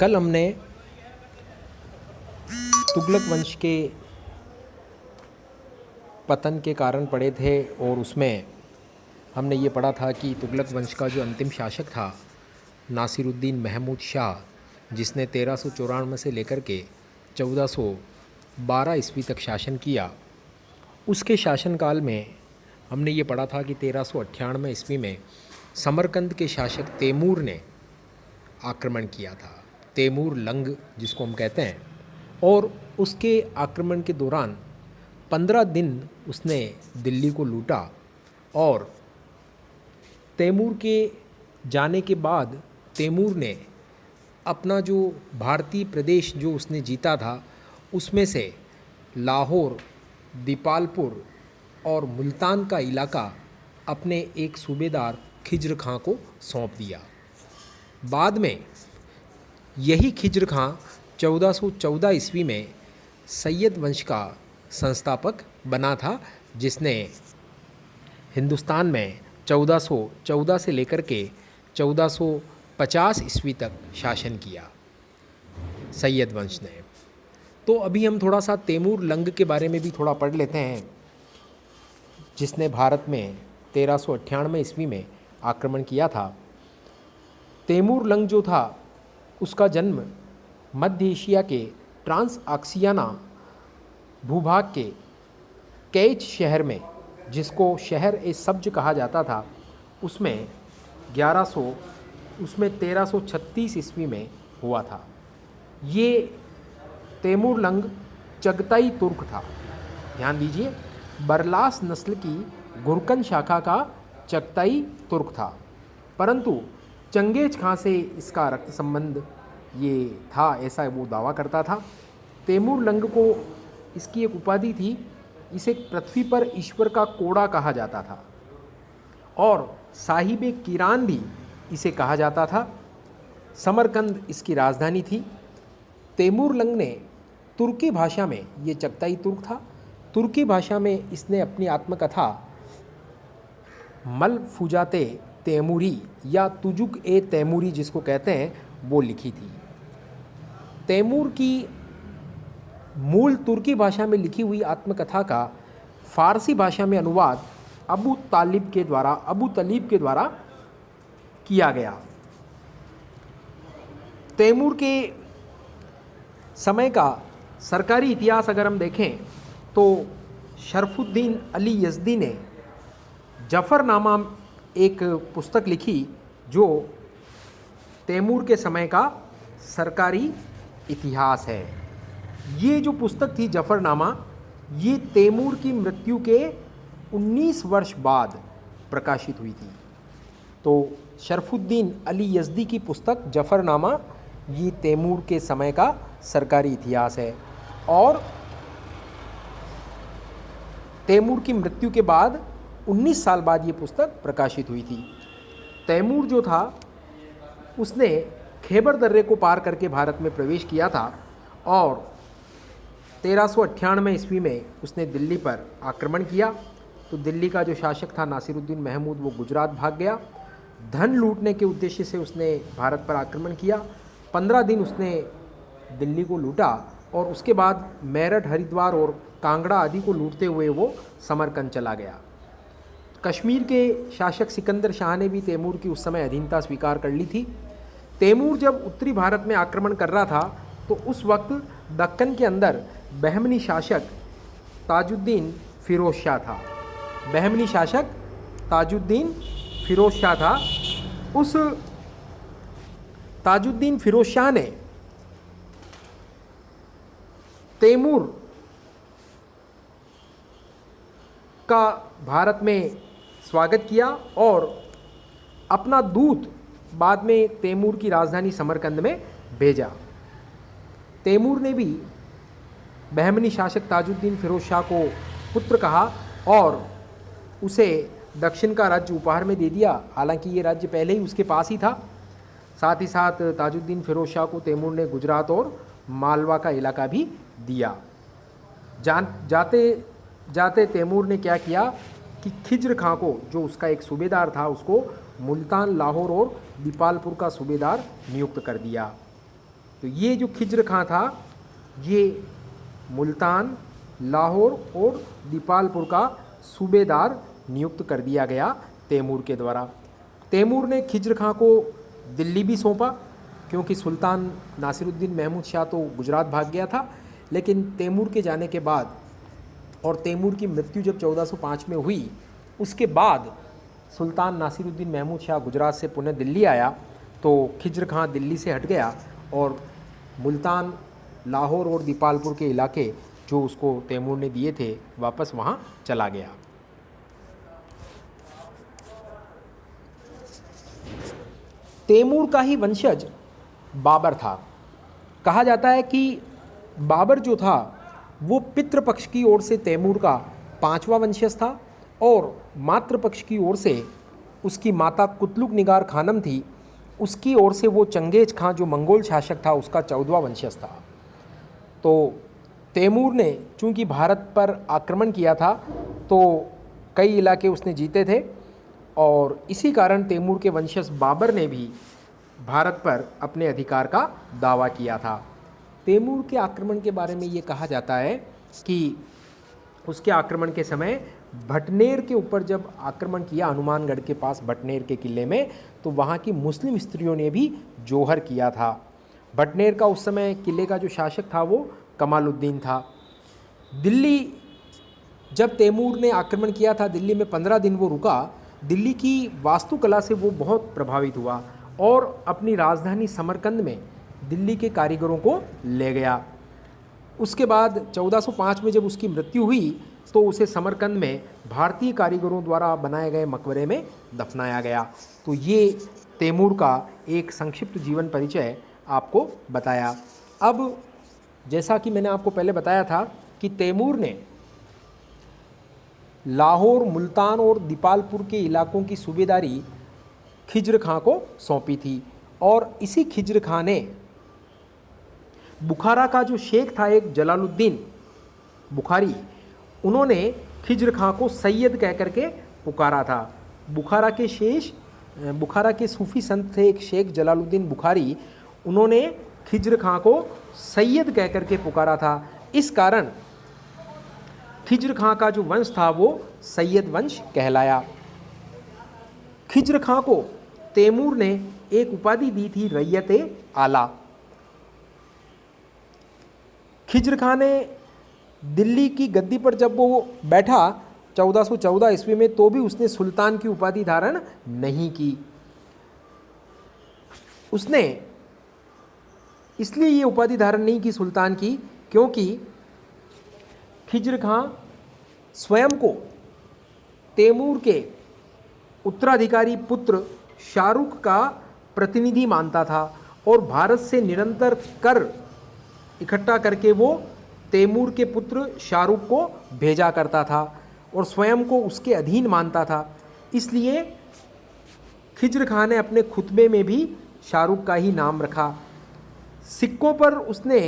कल हमने तुगलक वंश के पतन के कारण पढ़े थे और उसमें हमने ये पढ़ा था कि तुगलक वंश का जो अंतिम शासक था नासिरुद्दीन महमूद शाह, जिसने 1394 से लेकर के 1412 ईस्वी तक शासन किया। उसके शासनकाल में हमने ये पढ़ा था कि 1398 ईस्वी में समरकंद के शासक तैमूर ने आक्रमण किया था, तैमूर लंग जिसको हम कहते हैं। और उसके आक्रमण के दौरान 15 दिन उसने दिल्ली को लूटा और तैमूर के जाने के बाद तैमूर ने अपना जो भारतीय प्रदेश जो उसने जीता था उसमें से लाहौर, दीपालपुर और मुल्तान का इलाका अपने एक सूबेदार खिज्र खां को सौंप दिया। बाद में यही खिज्र खां 1414 ईस्वी में सैयद वंश का संस्थापक बना था, जिसने हिंदुस्तान में 1414 से लेकर के 1450 ईस्वी तक शासन किया सैयद वंश ने। तो अभी हम थोड़ा सा तैमूर लंग के बारे में भी थोड़ा पढ़ लेते हैं, जिसने भारत में 1398 ईस्वी में आक्रमण किया था। तैमूर लंग जो था उसका जन्म मध्य एशिया के ट्रांस आक्सियाना भूभाग के कैच शहर में, जिसको शहर ए सब्ज कहा जाता था, उसमें 1336 ईस्वी में हुआ था। ये तैमूर लंग चगताई तुर्क था। ध्यान दीजिए, बरलास नस्ल की घुरकन शाखा का चगताई तुर्क था, परंतु चंगेज खां से इसका रक्त संबंध ये था, ऐसा वो दावा करता था। तैमूर लंग को इसकी एक उपाधि थी, इसे पृथ्वी पर ईश्वर का कोड़ा कहा जाता था और साहिबे किरान भी इसे कहा जाता था। समरकंद इसकी राजधानी थी। तैमूर लंग ने तुर्की भाषा में, ये चगताई तुर्क था, तुर्की भाषा में इसने अपनी आत्मकथा मलफुजाते तैमूरी या तुजुक ए तैमूरी जिसको कहते हैं वो लिखी थी। तैमूर की मूल तुर्की भाषा में लिखी हुई आत्मकथा का फारसी भाषा में अनुवाद अबू तलीब के द्वारा किया गया। तैमूर के समय का सरकारी इतिहास अगर हम देखें तो शरफुद्दीन अली यज़दी ने जफ़रनामा एक पुस्तक लिखी जो तैमूर के समय का सरकारी इतिहास है। ये जो पुस्तक थी जफ़रनामा, ये तैमूर की मृत्यु के 19 वर्ष बाद प्रकाशित हुई थी। तो शरफुद्दीन अली यज़दी की पुस्तक जफ़रनामा ये तैमूर के समय का सरकारी इतिहास है और तैमूर की मृत्यु के बाद 19 साल बाद ये पुस्तक प्रकाशित हुई थी। तैमूर जो था उसने खैबर दर्रे को पार करके भारत में प्रवेश किया था और 1398 ईस्वी में उसने दिल्ली पर आक्रमण किया। तो दिल्ली का जो शासक था नासिरुद्दीन महमूद, वो गुजरात भाग गया। धन लूटने के उद्देश्य से उसने भारत पर आक्रमण किया। 15 दिन उसने दिल्ली को लूटा और उसके बाद मेरठ, हरिद्वार और कांगड़ा आदि को लूटते हुए वो समरकंद चला गया। कश्मीर के शासक सिकंदर शाह ने भी तैमूर की उस समय अधीनता स्वीकार कर ली थी। तैमूर जब उत्तरी भारत में आक्रमण कर रहा था तो उस वक्त दक्कन के अंदर बहमनी शासक ताजुद्दीन फिरोज शाह था। बहमनी शासक ताजुद्दीन फिरोज शाह था। उस ताजुद्दीन फिरोज शाह ने तैमूर का भारत में स्वागत किया और अपना दूत बाद में तैमूर की राजधानी समरकंद में भेजा। तैमूर ने भी बहमनी शासक ताजुद्दीन फिरोज शाह को पुत्र कहा और उसे दक्षिण का राज्य उपहार में दे दिया। हालांकि ये राज्य पहले ही उसके पास ही था। साथ ही साथ ताजुद्दीन फिरोज शाह को तैमूर ने गुजरात और मालवा का इलाका भी दिया। जाते जाते तैमूर ने क्या किया कि खिज्र खां को, जो उसका एक सूबेदार था, उसको मुल्तान, लाहौर और दीपालपुर का सूबेदार नियुक्त कर दिया। तो ये जो खिज्र खां था ये मुल्तान, लाहौर और दीपालपुर का सूबेदार नियुक्त कर दिया गया तैमूर के द्वारा। तैमूर ने खिज्र खां को दिल्ली भी सौंपा, क्योंकि सुल्तान नासिरुद्दीन महमूद शाह तो गुजरात भाग गया था। लेकिन तैमूर के जाने के बाद और तैमूर की मृत्यु जब 1405 में हुई, उसके बाद सुल्तान नासिरुद्दीन महमूद शाह गुजरात से पुनः दिल्ली आया, तो खिज्र खां दिल्ली से हट गया और मुल्तान, लाहौर और दीपालपुर के इलाके जो उसको तैमूर ने दिए थे वापस वहाँ चला गया। तैमूर का ही वंशज बाबर था। कहा जाता है कि बाबर जो था वो पितृपक्ष की ओर से तैमूर का 5वां वंशज था और मातृपक्ष की ओर से उसकी माता कुतलुक निगार खानम थी, उसकी ओर से वो चंगेज खां जो मंगोल शासक था उसका 14वां वंशज था। तो तैमूर ने चूंकि भारत पर आक्रमण किया था तो कई इलाके उसने जीते थे और इसी कारण तैमूर के वंशज बाबर ने भी भारत पर अपने अधिकार का दावा किया था। तैमूर के आक्रमण के बारे में ये कहा जाता है कि उसके आक्रमण के समय भटनेर के ऊपर जब आक्रमण किया, हनुमानगढ़ के पास भटनेर के किले में, तो वहाँ की मुस्लिम स्त्रियों ने भी जोहर किया था। भटनेर का उस समय किले का जो शासक था वो कमालुद्दीन था। दिल्ली जब तैमूर ने आक्रमण किया था, दिल्ली में 15 दिन वो रुका। दिल्ली की वास्तुकला से वो बहुत प्रभावित हुआ और अपनी राजधानी समरकंद में दिल्ली के कारीगरों को ले गया। उसके बाद 1405 में जब उसकी मृत्यु हुई तो उसे समरकंद में भारतीय कारीगरों द्वारा बनाए गए मकबरे में दफनाया गया। तो ये तैमूर का एक संक्षिप्त जीवन परिचय आपको बताया। अब जैसा कि मैंने आपको पहले बताया था कि तैमूर ने लाहौर, मुल्तान और दीपालपुर के इलाकों की सूबेदारी खिज्र खां को सौंपी थी और इसी खिज्र खां ने बुखारा का जो शेख था एक जलालुद्दीन बुखारी, उन्होंने खिज्र खां को सैयद कह करके पुकारा था। बुखारा के सूफी संत थे एक शेख जलालुद्दीन बुखारी, उन्होंने खिज्र खां को सैयद कह करके पुकारा था। इस कारण खिज्र खां का जो वंश था वो सैयद वंश कहलाया। खिज्र खां को तैमूर ने एक उपाधि दी थी रैयत आला। खिज्र खां ने दिल्ली की गद्दी पर जब वो बैठा 1414 ईस्वी में, तो भी उसने सुल्तान की उपाधि धारण नहीं की। उसने इसलिए ये उपाधि धारण नहीं की सुल्तान की क्योंकि खिज्र खां स्वयं को तैमूर के उत्तराधिकारी पुत्र शाहरुख का प्रतिनिधि मानता था और भारत से निरंतर कर इकट्ठा करके वो तैमूर के पुत्र शाहरुख को भेजा करता था और स्वयं को उसके अधीन मानता था। इसलिए खिज्र खां ने अपने खुतबे में भी शाहरुख का ही नाम रखा। सिक्कों पर उसने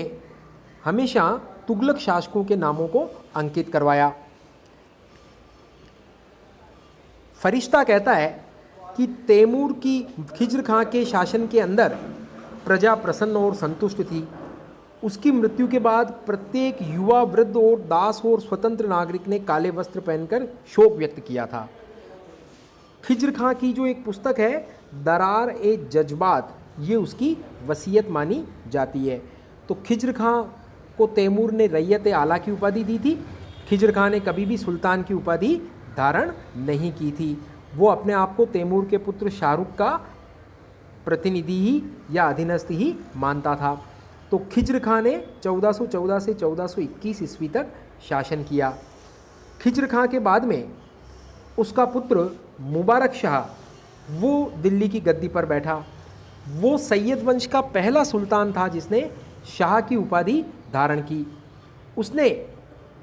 हमेशा तुगलक शासकों के नामों को अंकित करवाया। फरिश्ता कहता है कि तैमूर की खिज्र खां के शासन के अंदर प्रजा प्रसन्न और संतुष्ट थी। उसकी मृत्यु के बाद प्रत्येक युवा, वृद्ध और दास और स्वतंत्र नागरिक ने काले वस्त्र पहनकर शोक व्यक्त किया था। खिज्र खां की जो एक पुस्तक है दरार ए जज्बात, ये उसकी वसीयत मानी जाती है। तो खिज्र खां को तैमूर ने रैयत आला की उपाधि दी थी। खिज्र खां ने कभी भी सुल्तान की उपाधि धारण नहीं की थी। वो अपने आप को तैमूर के पुत्र शाहरुख का प्रतिनिधि ही या अधीनस्थ ही मानता था। तो खिज्र खां ने 1414 से 1421 ईस्वी तक शासन किया। खिज्र खां के बाद में उसका पुत्र मुबारक शाह वो दिल्ली की गद्दी पर बैठा। वो सैयद वंश का पहला सुल्तान था जिसने शाह की उपाधि धारण की। उसने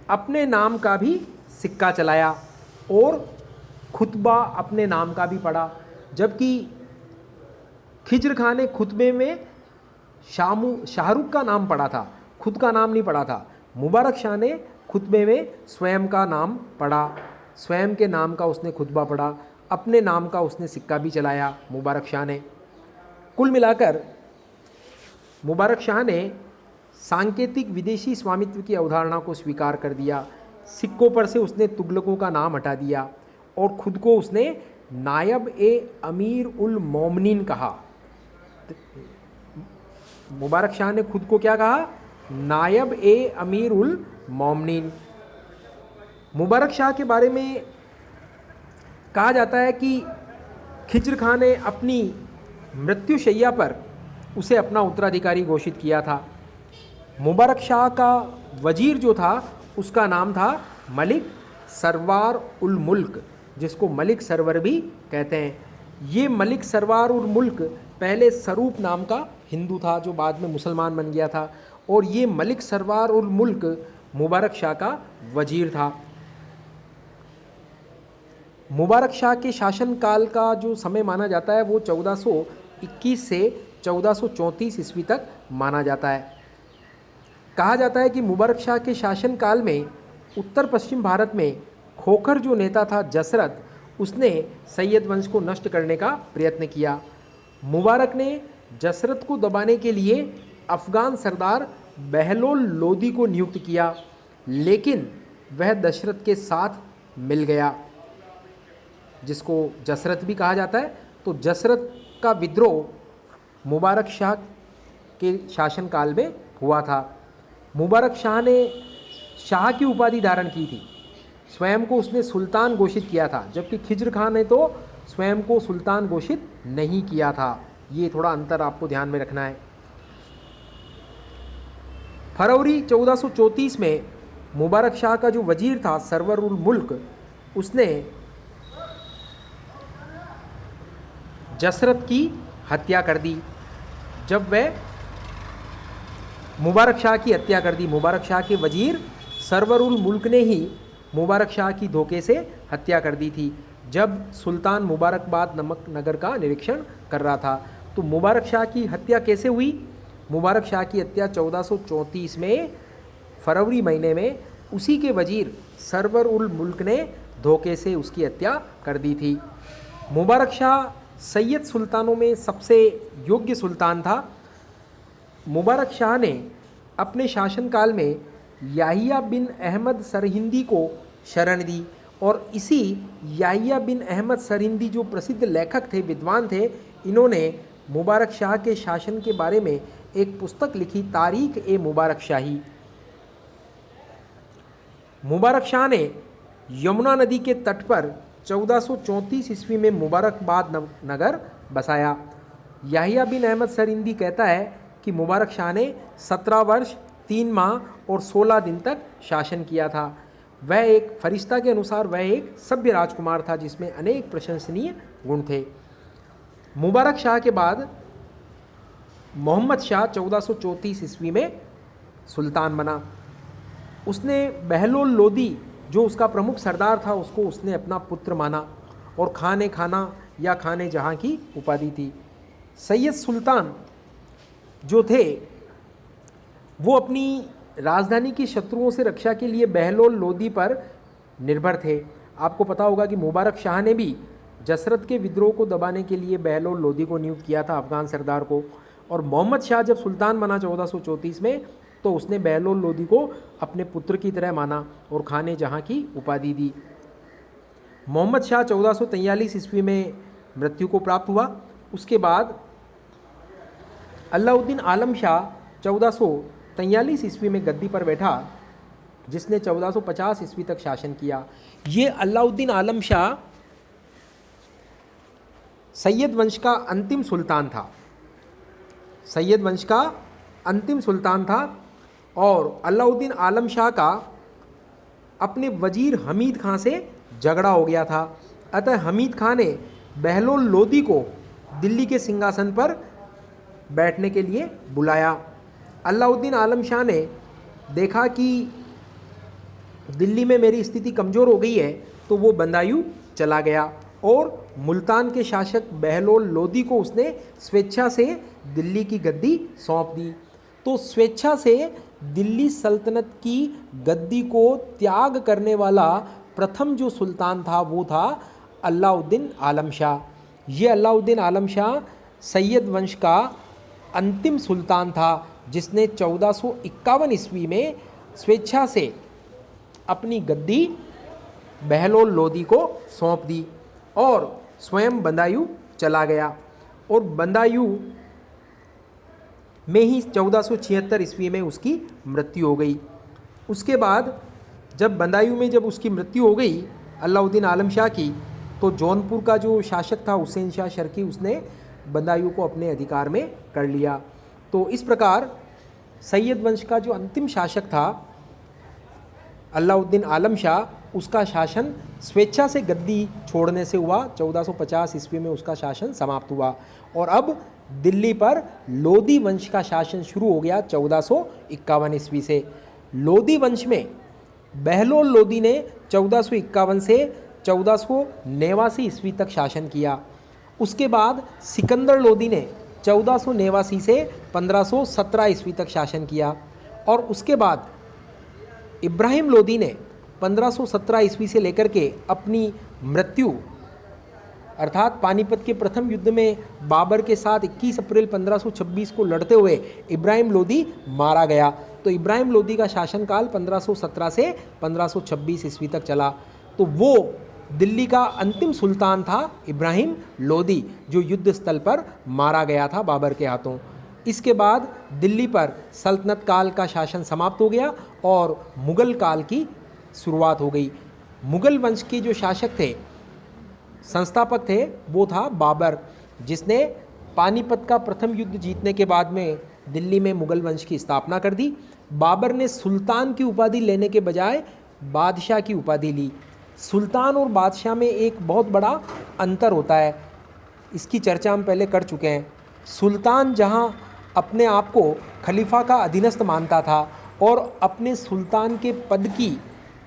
अपने नाम का भी सिक्का चलाया और खुतबा अपने नाम का भी पढ़ा। जबकि खिज्र खां ने खुतबे में शाहरुख का नाम पढ़ा था, खुद का नाम नहीं पढ़ा था। मुबारक शाह ने खुतबे में स्वयं का नाम पढ़ा, स्वयं के नाम का उसने खुतबा पढ़ा, अपने नाम का उसने सिक्का भी चलाया मुबारक शाह ने। कुल मिलाकर मुबारक शाह ने सांकेतिक विदेशी स्वामित्व की अवधारणा को स्वीकार कर दिया। सिक्कों पर से उसने तुगलकों का नाम हटा दिया और खुद को उसने नायब ए अमीर उल मोमिनीन कहा। मुबारक शाह ने खुद को क्या कहा? नायब ए अमीर उल मोमिनीन। मुबारक शाह के बारे में कहा जाता है कि खिज्र खान ने अपनी मृत्युशैया पर उसे अपना उत्तराधिकारी घोषित किया था। मुबारक शाह का वजीर जो था उसका नाम था मलिक सरवार उल मुल्क, जिसको मलिक सरवर भी कहते हैं। ये मलिक सरवार उल मुल्क पहले सरूप नाम का हिंदू था जो बाद में मुसलमान बन गया था, और ये मलिक सरवार उल मुल्क मुबारक शाह का वजीर था। मुबारक शाह के शासनकाल का जो समय माना जाता है वो 1421 से 1434 ईस्वी तक माना जाता है। कहा जाता है कि मुबारक शाह के शासनकाल में उत्तर पश्चिम भारत में खोखर जो नेता था जसरत, उसने सैयद वंश को नष्ट करने का प्रयत्न किया। मुबारक ने जसरत को दबाने के लिए अफ़गान सरदार बहलोल लोदी को नियुक्त किया, लेकिन वह दशरथ के साथ मिल गया, जिसको जसरत भी कहा जाता है। तो जसरत का विद्रोह मुबारक शाह के शासनकाल में हुआ था। मुबारक शाह ने शाह की उपाधि धारण की थी, स्वयं को उसने सुल्तान घोषित किया था, जबकि खिज्र खान ने तो स्वयं को सुल्तान घोषित नहीं किया था। ये थोड़ा अंतर आपको ध्यान में रखना है। फरवरी 1434 में मुबारक शाह का जो वजीर था सरवर उल मुल्क, उसने जसरत की हत्या कर दी। जब वह मुबारक शाह की हत्या कर दी, मुबारक शाह के वजीर सरवर उल मुल्क ने ही मुबारक शाह की धोखे से हत्या कर दी थी, जब सुल्तान मुबारकबाद नमक नगर का निरीक्षण कर रहा था। तो मुबारक शाह की हत्या कैसे हुई? मुबारक शाह की हत्या 1434 में फरवरी महीने में उसी के वजीर सरवर उल मुल्क ने धोखे से उसकी हत्या कर दी थी। मुबारक शाह सैयद सुल्तानों में सबसे योग्य सुल्तान था। मुबारक शाह ने अपने शासनकाल में याहिया बिन अहमद सरहिंदी को शरण दी, और इसी याहिया बिन अहमद सरहिंदी जो प्रसिद्ध लेखक थे, विद्वान थे, इन्होंने मुबारक शाह के शासन के बारे में एक पुस्तक लिखी, तारीख ए मुबारक शाही। मुबारक शाह ने यमुना नदी के तट पर 1434 ईस्वी में मुबारकबाद नगर बसाया। याहिया बिन अहमद सरहिंदी कहता है कि मुबारक शाह ने 17 वर्ष 3 माह और 16 दिन तक शासन किया था। वह एक फरिश्ता के अनुसार वह एक सभ्य राजकुमार था जिसमें अनेक प्रशंसनीय गुण थे। मुबारक शाह के बाद मोहम्मद शाह 1434 ईस्वी में सुल्तान बना। उसने बहलोल लोदी जो उसका प्रमुख सरदार था उसको उसने अपना पुत्र माना और खाने खाना या खाने जहाँ की उपाधि थी। सैयद सुल्तान जो थे वो अपनी राजधानी की शत्रुओं से रक्षा के लिए बहलोल लोदी पर निर्भर थे। आपको पता होगा कि मुबारक शाह ने भी जसरत के विद्रोह को दबाने के लिए बहलोल लोदी को नियुक्त किया था, अफगान सरदार को, और मोहम्मद शाह जब सुल्तान बना 1434 में तो उसने बहलोल लोदी को अपने पुत्र की तरह माना और खाने जहाँ की उपाधि दी। मोहम्मद शाह 1443 ईस्वी में मृत्यु को प्राप्त हुआ। उसके बाद अलाउद्दीन आलम शाह 1443 ईस्वी में गद्दी पर बैठा, जिसने 1450 ईस्वी तक शासन किया। ये अलाउद्दीन आलम शाह सैयद वंश का अंतिम सुल्तान था, सैयद वंश का अंतिम सुल्तान था, और अलाउद्दीन आलम शाह का अपने वजीर हमीद खां से झगड़ा हो गया था। अतः हमीद खां ने बहलोल लोदी को दिल्ली के सिंहासन पर बैठने के लिए बुलाया। अलाउद्दीन आलम शाह ने देखा कि दिल्ली में मेरी स्थिति कमज़ोर हो गई है, तो वो बंदायूं चला गया और मुल्तान के शासक बहलोल लोदी को उसने स्वेच्छा से दिल्ली की गद्दी सौंप दी। तो स्वेच्छा से दिल्ली सल्तनत की गद्दी को त्याग करने वाला प्रथम जो सुल्तान था वो था अलाउद्दीन आलम शाह। ये अलाउद्दीन आलम शाह सैयद वंश का अंतिम सुल्तान था जिसने 1451 ईस्वी में स्वेच्छा से अपनी गद्दी बहलोल लोदी को सौंप दी और स्वयं बदायूं चला गया। और बदायूं में ही 1476 ईस्वी में उसकी मृत्यु हो गई। उसके बाद जब बदायूं में जब उसकी मृत्यु हो गई अलाउद्दीन आलम शाह की, तो जौनपुर का जो शासक था हुसैन शाह शर्की, उसने बदायूं को अपने अधिकार में कर लिया। तो इस प्रकार सैयद वंश का जो अंतिम शासक था अलाउद्दीन आलम शाह, उसका शासन स्वेच्छा से गद्दी छोड़ने से हुआ। 1450 ईस्वी में उसका शासन समाप्त हुआ और अब दिल्ली पर लोदी वंश का शासन शुरू हो गया 1451 ईस्वी से। लोदी वंश में बहलोल लोदी ने 1451 से 1489 ईस्वी तक शासन किया। उसके बाद सिकंदर लोदी ने 1489 से 1517 ईस्वी तक शासन किया और उसके बाद इब्राहिम लोदी ने 1517 ईस्वी से लेकर के अपनी मृत्यु अर्थात पानीपत के प्रथम युद्ध में बाबर के साथ 21 अप्रैल 1526 को लड़ते हुए इब्राहिम लोदी मारा गया। तो इब्राहिम लोदी का शासनकाल 1517 से 1526 ईस्वी तक चला। तो वो दिल्ली का अंतिम सुल्तान था इब्राहिम लोदी, जो युद्ध स्थल पर मारा गया था बाबर के हाथों। इसके बाद दिल्ली पर सल्तनत काल का शासन समाप्त हो गया और मुग़ल काल की शुरुआत हो गई। मुग़ल वंश के जो शासक थे, संस्थापक थे, वो था बाबर, जिसने पानीपत का प्रथम युद्ध जीतने के बाद में दिल्ली में मुग़ल वंश की स्थापना कर दी। बाबर ने सुल्तान की उपाधि लेने के बजाय बादशाह की उपाधि ली। सुल्तान और बादशाह में एक बहुत बड़ा अंतर होता है, इसकी चर्चा हम पहले कर चुके हैं। सुल्तान जहाँ अपने आप को खलीफा का अधीनस्थ मानता था और अपने सुल्तान के पद की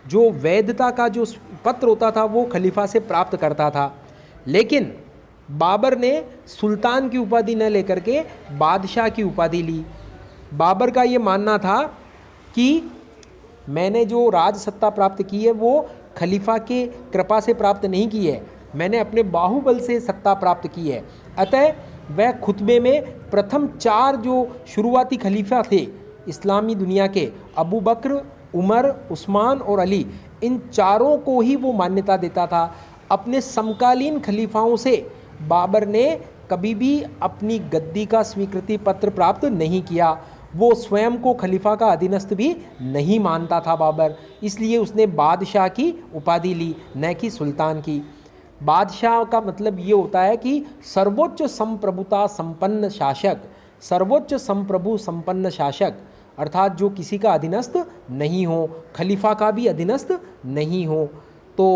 जो वैधता का जो पत्र होता था वो खलीफा से प्राप्त करता था, लेकिन बाबर ने सुल्तान की उपाधि न लेकर के बादशाह की उपाधि ली। बाबर का ये मानना था कि मैंने जो राज सत्ता प्राप्त की है वो खलीफा के कृपा से प्राप्त नहीं की है, मैंने अपने बाहुबल से सत्ता प्राप्त की है। अतः वह खुतबे में प्रथम 4 जो शुरुआती खलीफा थे इस्लामी दुनिया के, अबू बकर, उमर, उस्मान और अली, इन चारों को ही वो मान्यता देता था। अपने समकालीन खलीफाओं से बाबर ने कभी भी अपनी गद्दी का स्वीकृति पत्र प्राप्त नहीं किया। वो स्वयं को खलीफा का अधीनस्थ भी नहीं मानता था बाबर, इसलिए उसने बादशाह की उपाधि ली, न कि सुल्तान की। बादशाह का मतलब ये होता है कि सर्वोच्च संप्रभुता संपन्न शासक, सर्वोच्च संप्रभु संपन्न शासक, अर्थात जो किसी का अधीनस्थ नहीं हो, खलीफा का भी अधीनस्थ नहीं हो। तो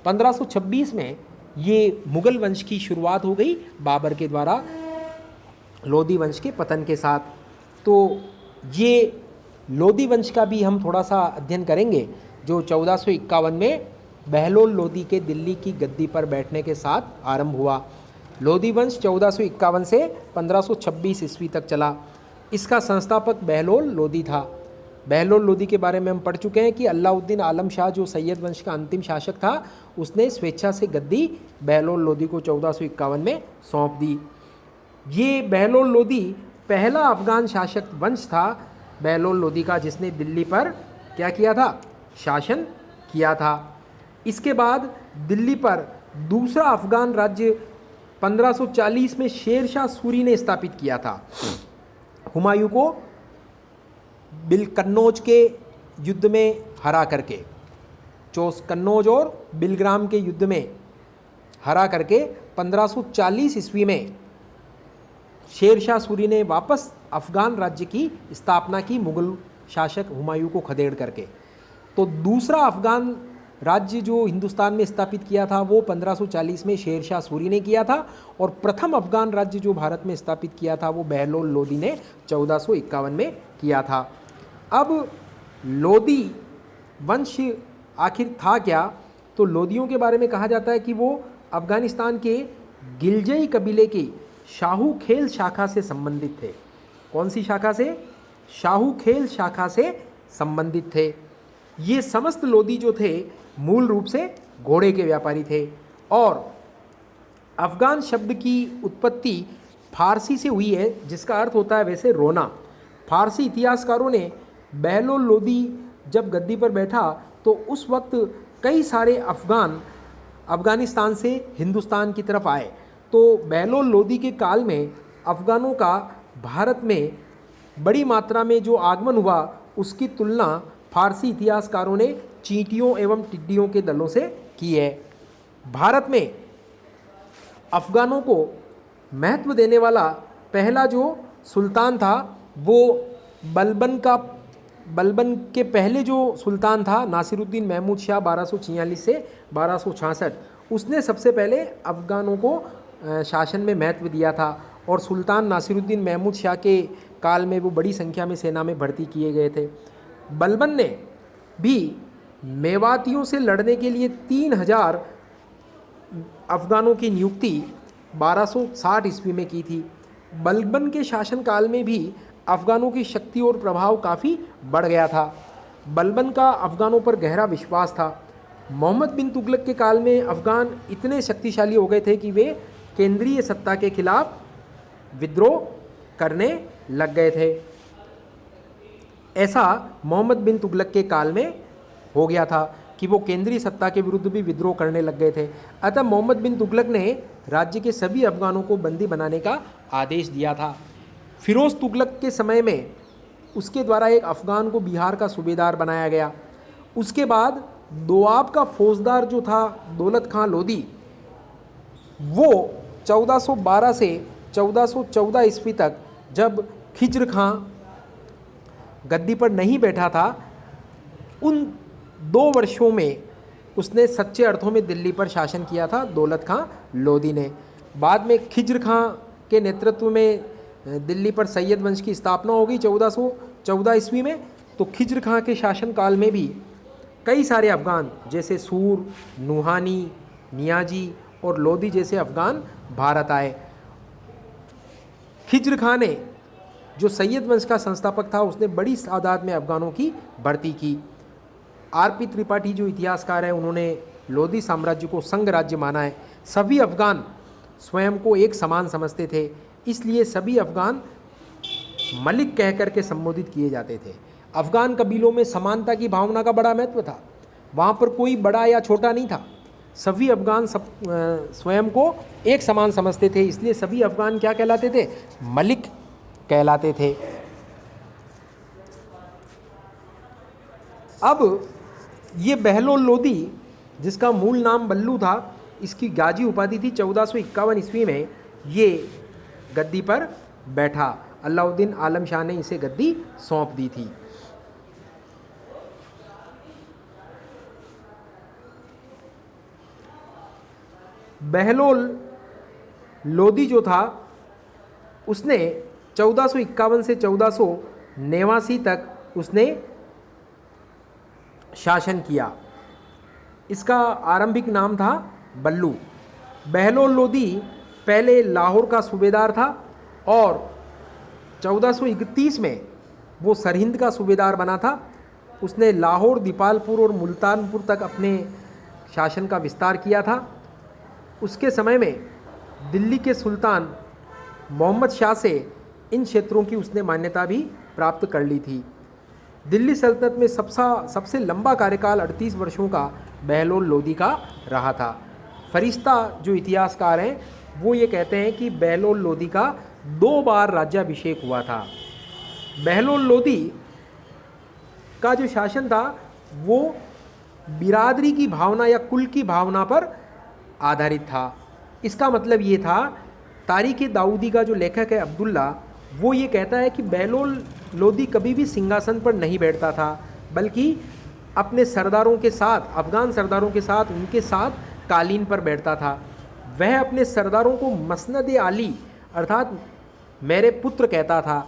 1526 में ये मुग़ल वंश की शुरुआत हो गई बाबर के द्वारा लोदी वंश के पतन के साथ। तो ये लोदी वंश का भी हम थोड़ा सा अध्ययन करेंगे, जो 1451 में बहलोल लोदी के दिल्ली की गद्दी पर बैठने के साथ आरंभ हुआ। लोदी वंश 1451 से 1526 ईस्वी तक चला। इसका संस्थापक बहलोल लोदी था। बहलोल लोदी के बारे में हम पढ़ चुके हैं कि अलाउद्दीन आलम शाह जो सैयद वंश का अंतिम शासक था, उसने स्वेच्छा से गद्दी बहलोल लोदी को 1451 में सौंप दी। ये बहलोल लोदी पहला अफगान शासक वंश था बहलोल लोदी का, जिसने दिल्ली पर क्या किया था, शासन किया था। इसके बाद दिल्ली पर दूसरा अफगान राज्य 1540 में शेर शाह सूरी ने स्थापित किया था। हुमायूं को कन्नौज के युद्ध में हरा करके, कन्नौज और बिलग्राम के युद्ध में हरा करके 1540 ईस्वी में शेर शाह सूरी ने वापस अफगान राज्य की स्थापना की, मुग़ल शासक हुमायूं को खदेड़ करके। तो दूसरा अफगान राज्य जो हिंदुस्तान में स्थापित किया था वो 1540 में शेर शाह सूरी ने किया था, और प्रथम अफगान राज्य जो भारत में स्थापित किया था वो बहलोल लोदी ने 1451 में किया था। अब लोदी वंश आखिर था क्या? तो लोदियों के बारे में कहा जाता है कि वो अफगानिस्तान के गिलजई कबीले की शाहू खेल शाखा से संबंधित थे। कौन सी शाखा से? शाहू खेल शाखा से संबंधित थे। ये समस्त लोदी जो थे मूल रूप से घोड़े के व्यापारी थे, और अफगान शब्द की उत्पत्ति फारसी से हुई है, जिसका अर्थ होता है वैसे रोना। फारसी इतिहासकारों ने बहलोल लोदी जब गद्दी पर बैठा तो उस वक्त कई सारे अफ़गानिस्तान से हिंदुस्तान की तरफ आए। तो बहलोल लोदी के काल में अफ़गानों का भारत में बड़ी मात्रा में जो आगमन हुआ, उसकी तुलना फारसी इतिहासकारों ने चींटियों एवं टिड्डियों के दलों से की है। भारत में अफ़गानों को महत्व देने वाला पहला जो सुल्तान था वो बलबन के पहले जो सुल्तान था नासिरुद्दीन महमूद शाह 1246 से 1266, उसने सबसे पहले अफ़गानों को शासन में महत्व दिया था। और सुल्तान नासिरुद्दीन महमूद शाह के काल में वो बड़ी संख्या में सेना में भर्ती किए गए थे। बलबन ने भी मेवातियों से लड़ने के लिए 3000 अफ़गानों की नियुक्ति 1260 ईस्वी में की थी। बलबन के शासनकाल में भी अफ़गानों की शक्ति और प्रभाव काफ़ी बढ़ गया था। बलबन का अफ़गानों पर गहरा विश्वास था। मोहम्मद बिन तुगलक के काल में अफ़गान इतने शक्तिशाली हो गए थे कि वे केंद्रीय सत्ता के खिलाफ विद्रोह करने लग गए थे। ऐसा मोहम्मद बिन तुगलक के काल में हो गया था कि वो केंद्रीय सत्ता के विरुद्ध भी विद्रोह करने लग गए थे। अतः मोहम्मद बिन तुगलक ने राज्य के सभी अफ़गानों को बंदी बनाने का आदेश दिया था। फिरोज़ तुगलक के समय में उसके द्वारा एक अफ़गान को बिहार का सूबेदार बनाया गया। उसके बाद दोआब का फौजदार जो था दौलत खां लोदी, वो 1412 से 1414 ईस्वी तक जब खिज्र खां गद्दी पर नहीं बैठा था, उन 2 वर्षों में उसने सच्चे अर्थों में दिल्ली पर शासन किया था दौलत खां लोदी ने। बाद में खिज्र खां के नेतृत्व में दिल्ली पर सैयद वंश की स्थापना हो गई 1414 ईस्वी में। तो खिज्र खां के शासनकाल में भी कई सारे अफ़गान जैसे सूर, नुहानी, नियाजी और लोदी जैसे अफ़गान भारत आए। खिज्र खां ने जो सैयद वंश का संस्थापक था, उसने बड़ी तादाद में अफ़गानों की भर्ती की। आर.पी. त्रिपाठी जो इतिहासकार हैं, उन्होंने लोदी साम्राज्य को संघ राज्य माना है। सभी अफ़गान स्वयं को एक समान समझते थे, इसलिए सभी अफ़गान मलिक कह कर के संबोधित किए जाते थे। अफ़गान कबीलों में समानता की भावना का बड़ा महत्व था। वहाँ पर कोई बड़ा या छोटा नहीं था, सभी अफ़गान स्वयं को एक समान समझते थे, इसलिए सभी अफ़गान क्या कहलाते थे? मलिक कहलाते थे। अब ये बहलोल लोदी, जिसका मूल नाम बल्लू था, इसकी गाजी उपाधि थी। 1451 ईस्वी में ये गद्दी पर बैठा। अलाउद्दीन आलम शाह ने इसे गद्दी सौंप दी थी। बहलोल लोदी जो था, उसने 1451 से 1489 तक उसने शासन किया। इसका आरंभिक नाम था बल्लू। बहलोल लोदी पहले लाहौर का सूबेदार था और 1431 में वो सरहिंद का सूबेदार बना था। उसने लाहौर, दीपालपुर और मुल्तानपुर तक अपने शासन का विस्तार किया था। उसके समय में दिल्ली के सुल्तान मोहम्मद शाह से इन क्षेत्रों की उसने मान्यता भी प्राप्त कर ली थी। दिल्ली सल्तनत में सबसे लंबा कार्यकाल 38 वर्षों का बहलोल लोदी का रहा था। फरिश्ता जो इतिहासकार हैं, वो ये कहते हैं कि बहलोल लोदी का 2 बार राज्याभिषेक हुआ था। बहलोल लोदी का जो शासन था वो बिरादरी की भावना या कुल की भावना पर आधारित था। इसका मतलब ये था, तारीख़ दाऊदी का जो लेखक है अब्दुल्ला, वो ये कहता है कि बहलोल लोदी कभी भी सिंहासन पर नहीं बैठता था, बल्कि अपने सरदारों के साथ, अफ़गान सरदारों के साथ, उनके साथ कालीन पर बैठता था। वह अपने सरदारों को मसनद आली अर्थात मेरे पुत्र कहता था।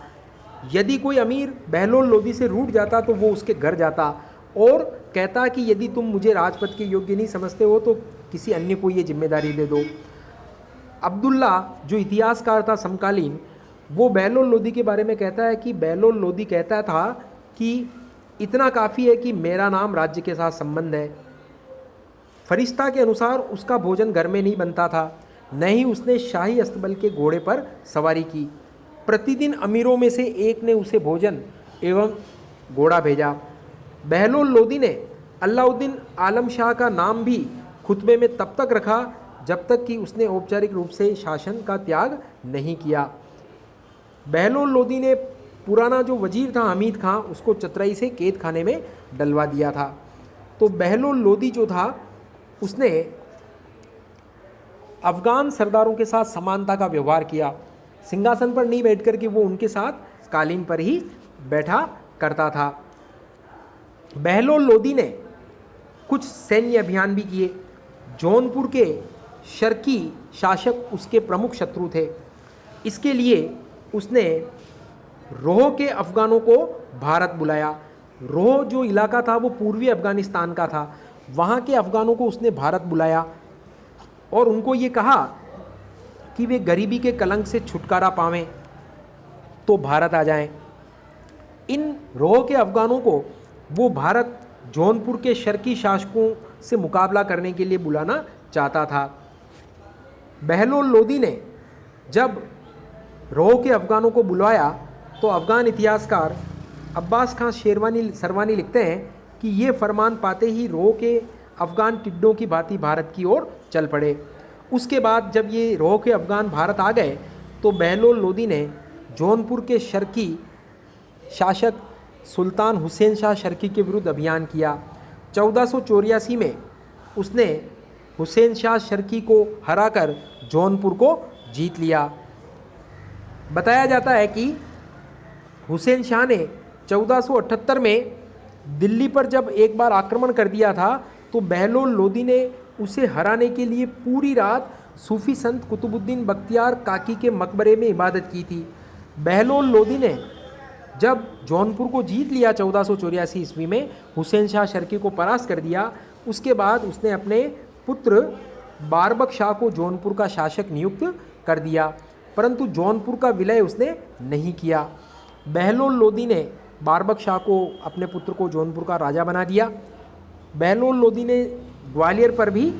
यदि कोई अमीर बहलोल लोदी से रूठ जाता तो वो उसके घर जाता और कहता कि यदि तुम मुझे राजपद के योग्य नहीं समझते हो तो किसी अन्य को ये जिम्मेदारी दे दो। अब्दुल्ला जो इतिहासकार था समकालीन, वो बहलोल लोदी के बारे में कहता है कि बहलोल लोदी कहता था कि इतना काफ़ी है कि मेरा नाम राज्य के साथ संबंध है। फरिश्ता के अनुसार उसका भोजन घर में नहीं बनता था, न ही उसने शाही अस्तबल के घोड़े पर सवारी की। प्रतिदिन अमीरों में से एक ने उसे भोजन एवं घोड़ा भेजा। बहलोल लोदी ने अलाउद्दीन आलम शाह का नाम भी खुतबे में तब तक रखा जब तक कि उसने औपचारिक रूप से शासन का त्याग नहीं किया। बहलोल लोदी ने पुराना जो वजीर था हमीद खां, उसको चतराई से कैद खाने में डलवा दिया था। तो बहलोल लोदी जो था उसने अफ़गान सरदारों के साथ समानता का व्यवहार किया। सिंहासन पर नहीं बैठकर के वो उनके साथ कालीन पर ही बैठा करता था। बहलोल लोदी ने कुछ सैन्य अभियान भी किए। जौनपुर के शर्की शासक उसके प्रमुख शत्रु थे। इसके लिए उसने रोह के अफ़गानों को भारत बुलाया। रोह जो इलाका था वो पूर्वी अफ़गानिस्तान का था। वहाँ के अफ़गानों को उसने भारत बुलाया और उनको ये कहा कि वे गरीबी के कलंक से छुटकारा पावें तो भारत आ जाएं। इन रोह के अफ़गानों को वो भारत जौनपुर के शर्की शासकों से मुकाबला करने के लिए बुलाना चाहता था। बहलोल लोदी ने जब रोह के अफ़गानों को बुलवाया तो अफ़गान इतिहासकार अब्बास खां सरवानी लिखते हैं कि ये फरमान पाते ही रोह के अफ़गान टिड्डों की भांति भारत की ओर चल पड़े। उसके बाद जब ये रोह के अफ़गान भारत आ गए तो बहलोल लोदी ने जौनपुर के शर्की शासक सुल्तान हुसैन शाह शर्की के विरुद्ध अभियान किया। 1484 में उसने हुसैन शाह शर्की को हराकर जौनपुर को जीत लिया। बताया जाता है कि हुसैन शाह ने 1478 में दिल्ली पर जब एक बार आक्रमण कर दिया था तो बहलोल लोदी ने उसे हराने के लिए पूरी रात सूफी संत कुतुबुद्दीन बख्तियार काकी के मकबरे में इबादत की थी। बहलोल लोदी ने जब जौनपुर को जीत लिया 1484 ईस्वी में, हुसैन शाह शर्की को परास्त कर दिया, उसके बाद उसने अपने पुत्र बारबक शाह को जौनपुर का शासक नियुक्त कर दिया, परंतु जौनपुर का विलय उसने नहीं किया। बहलोल लोदी ने बारबक शाह को, अपने पुत्र को, जौनपुर का राजा बना दिया। बहलोल लोदी ने ग्वालियर पर भी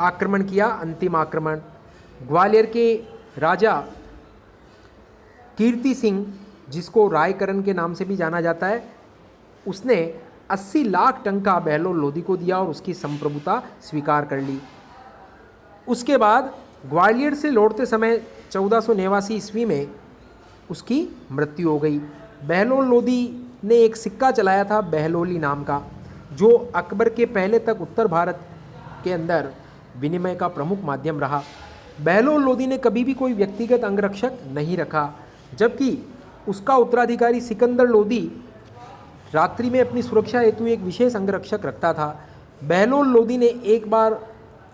आक्रमण किया, अंतिम आक्रमण। ग्वालियर के राजा कीर्ति सिंह, जिसको रायकरण के नाम से भी जाना जाता है, उसने 80 लाख टंका बहलोल लोदी को दिया और उसकी संप्रभुता स्वीकार कर ली। उसके बाद ग्वालियर से लौटते समय 1489 ईस्वी में उसकी मृत्यु हो गई। बहलोल लोदी ने एक सिक्का चलाया था बहलोली नाम का, जो अकबर के पहले तक उत्तर भारत के अंदर विनिमय का प्रमुख माध्यम रहा। बहलोल लोदी ने कभी भी कोई व्यक्तिगत अंगरक्षक नहीं रखा, जबकि उसका उत्तराधिकारी सिकंदर लोदी रात्रि में अपनी सुरक्षा हेतु एक विशेष अंगरक्षक रखता था। बहलोल लोदी ने एक बार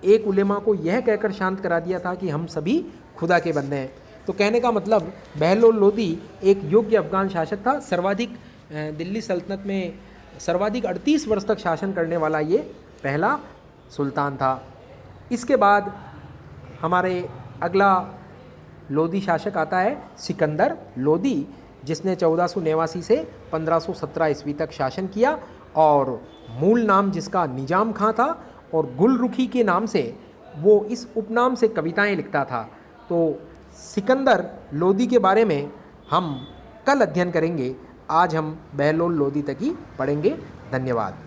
एक उलेमा को यह कहकर शांत करा दिया था कि हम सभी खुदा के बंदे हैं। तो कहने का मतलब बहलोल लोदी एक योग्य अफगान शासक था। सर्वाधिक दिल्ली सल्तनत में सर्वाधिक 38 वर्ष तक शासन करने वाला ये पहला सुल्तान था। इसके बाद हमारे अगला लोदी शासक आता है सिकंदर लोदी, जिसने 1489 से 1517 ईस्वी तक शासन किया और मूल नाम जिसका निजाम खां था और गुलरुखी के नाम से वो इस उपनाम से कविताएं लिखता था। तो सिकंदर लोदी के बारे में हम कल अध्ययन करेंगे। आज हम बहलोल लोदी तक ही पढ़ेंगे। धन्यवाद।